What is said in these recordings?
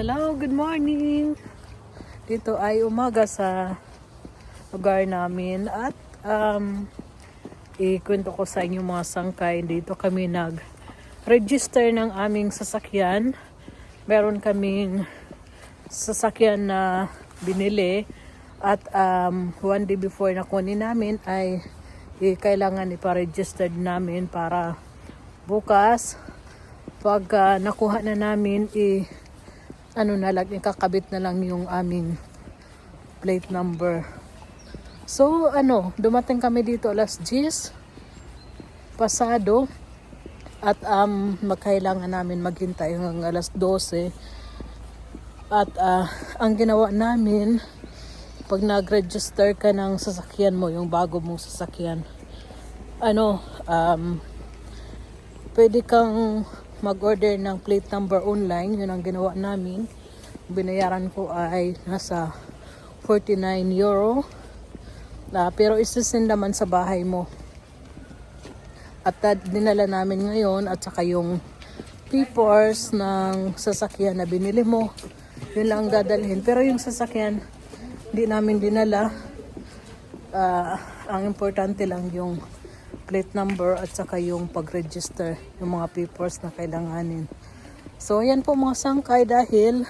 Hello, good morning. Dito ay umaga sa lugar namin at ikwento ko sa inyo mga sangkay. Dito kami nag-register ng aming sasakyan. Meron kaming sasakyan na binili at one day before na kunin namin ay kailangan ipa-registered namin para bukas pag nakuha na namin ikakabit na lang yung aming plate number. So dumating kami dito alas 10 pasado at magkailangan namin maghintay hanggang alas 12 at ang ginawa namin pag nag-register ka ng sasakyan mo, yung bago mong sasakyan, pwede kang mag-order ng plate number online. Yun ang ginawa namin. Binayaran ko ay nasa 49 euro. Pero isisend naman sa bahay mo. At dinala namin ngayon at saka yung papers ng sasakyan na binili mo. Yun lang dadalhin. Pero yung sasakyan, hindi namin dinala. Ang importante lang yung plate number at saka yung pag-register, yung mga papers na kailanganin. So yan po mga sangkay, dahil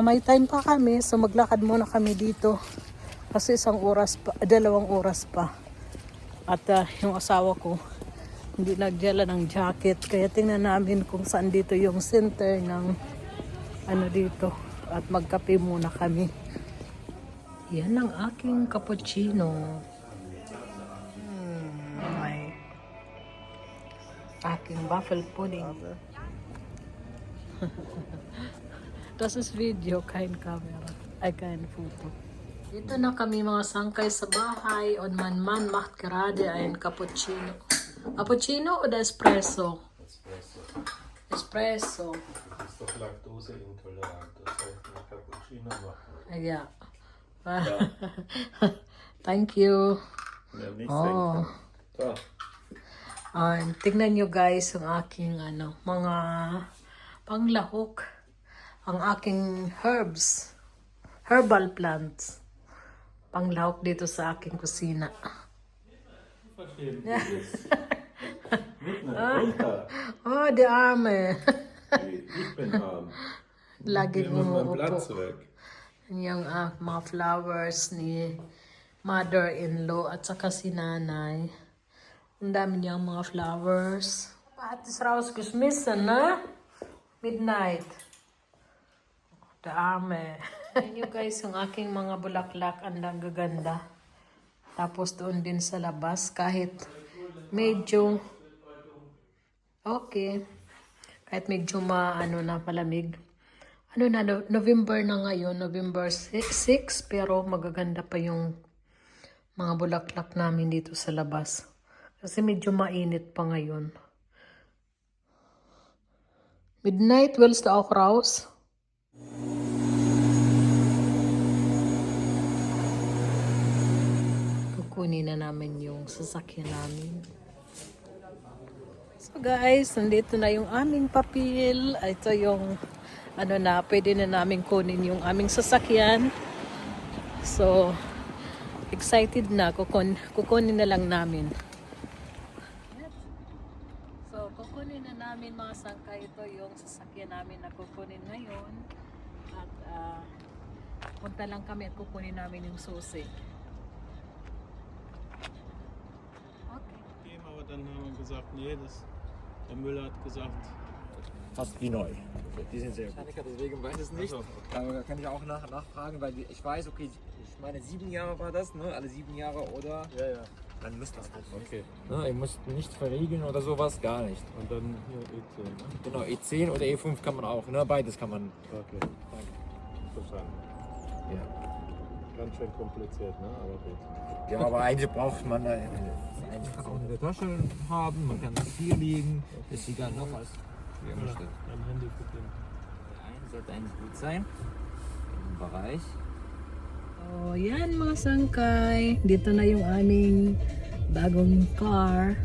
may time pa kami, so maglakad muna kami dito kasi 2 oras pa. At yung asawa ko hindi nagdala ng jacket, kaya tingnan namin kung saan dito yung center ng dito at magkape muna kami. Yan ang aking cappuccino. Aking waffle pudding. Das ist video, kein camera. Kein Foto. Dito na kami mga sangkay sa bahay und mein Mann macht gerade ein Cappuccino. Cappuccino oder Espresso? Espresso. Ist doch Laktoseintolerant, das heißt ein Cappuccino machen. Ja. Thank you. Ja, nicht Oh. So. Tignan nyo guys yung aking mga panglahok, ang aking herbal plants, panglahok dito sa aking kusina. Oh, die Arme. Ich bin arm. Lagi Nimm meinen umuupo. Platz weg. Yung mga flowers ni mother-in-law at saka si nanay. Ang dami niyang mga flowers. Hat es rausgeschmissen, ne? Midnight. The Arme. Yan guys, yung aking mga bulaklak, ang gaganda. Tapos doon din sa labas, kahit medyo okay. Kahit medyo malamig. November na ngayon, November 6, pero magaganda pa yung mga bulaklak namin dito sa labas. Kasi medyo mainit pa ngayon. Midnight, willst du auch raus? Kukunin na namin yung sasakyan namin. So guys, nandito na yung aming papel. Ito yung pwede na namin kunin yung aming sasakyan. So, excited na. Kukunin na lang namin. So, kukunin na namin mga sangkay. Ito yung sasakyan namin na kukunin ngayon. At punta lang kami at kukunin namin yung susi. Okay. Aber dann haben wir gesagt, nee, der Müller hat gesagt, fast wie neu. Die sind sehr gut. Mechaniker, deswegen weiß es nicht. Aber kann ich auch nachfragen, weil ich weiß, okay, ich meine 7 Jahre war das, ne? Alle 7 Jahre oder? ja, ja, Dann müsste das nicht. okay. Ne? Ihr müsst nicht verriegeln oder sowas, gar nicht. Und dann hier E10, ne? Genau, E10 oder E5 kann man auch, ne? Beides kann man. Okay, verstanden. Ja. Ganz schön kompliziert, ne? Aber gut. Ja, aber eigentlich braucht man eigentlich auch in der Tasche haben, man kann es hier liegen, ist egal noch was ihr möchtet. Am Handy gucken. Sollte eigentlich gut sein. Im Bereich. Oh, yan mga sangkay. Dito na yung aming bagong car.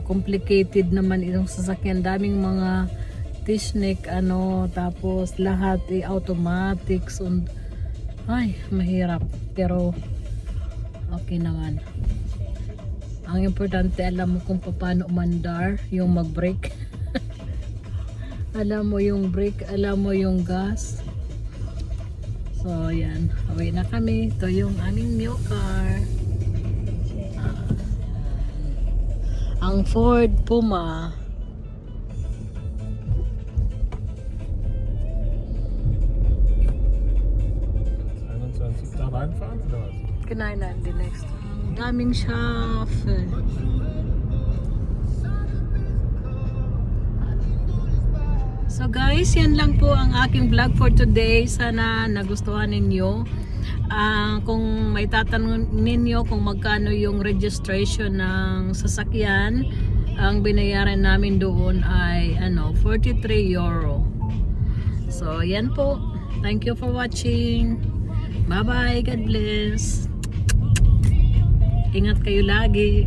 Complicated naman itong sasakyan. Daming mga Tishnik tapos lahat automatics ay mahirap pero okay naman. Ang importante alam mo kung paano umandar, yung mag-brake. Alam mo yung brake, alam mo yung gas. So yan, away na kami. Ito yung aming new car. Ang Ford Puma. 21 da reinfahren oder was? Kinain the next. Ang daming shop. So guys, yan lang po ang aking vlog for today. Sana nagustuhan ninyo. Kung may tatanong ninyo kung magkano yung registration ng sasakyan, ang binayaran namin doon ay 43 euro. So yan po. Thank you for watching. Bye bye. God bless. Ingat kayo lagi.